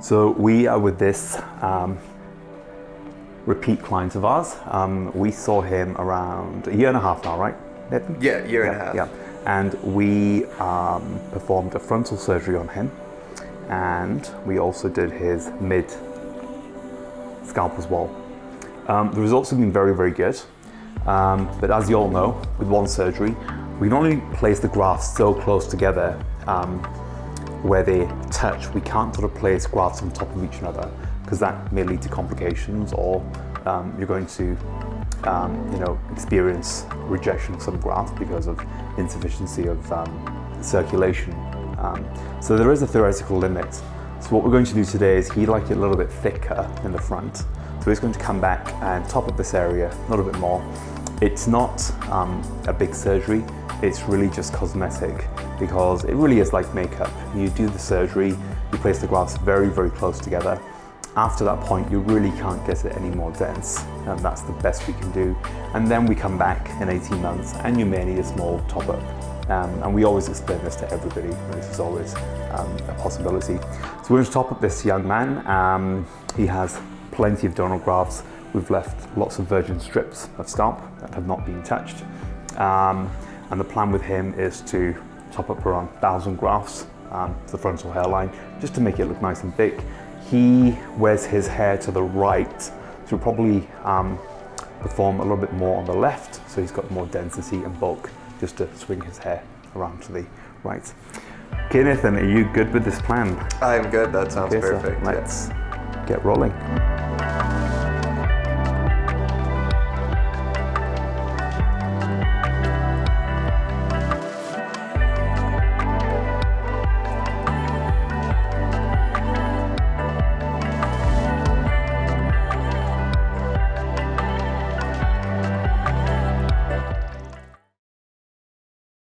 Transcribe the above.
So we are with this repeat client of ours. We saw him around a year and a half now, right? Yeah, year and a half. Yeah, and we performed a frontal surgery on him, and we also did his mid-scalp as well. The results have been very, very good, but as you all know, with one surgery, we can only place the grafts so close together where they touch. We can't sort of place grafts on top of each other because that may lead to complications, or you're going to experience rejection of some graft because of insufficiency of circulation. So there is a theoretical limit. So what we're going to do today is he'd like it a little bit thicker in the front. So he's going to come back and top up this area a little bit more. It's not a big surgery, it's really just cosmetic, because it really is like makeup. You do the surgery, you place the grafts very, very close together. After that point, you really can't get it any more dense, and that's the best we can do. And then we come back in 18 months, and you may need a small top-up. And we always explain this to everybody, and this is always a possibility. So we're going to top up this young man. He has plenty of donor grafts. We've left lots of virgin strips of scalp that have not been touched. And the plan with him is to top up around 1,000 grafts to the frontal hairline, just to make it look nice and big. He wears his hair to the right, so we'll probably perform a little bit more on the left, so he's got more density and bulk, just to swing his hair around to the right. Okay, Nathan, are you good with this plan? I am good, that sounds perfect. So let's get rolling.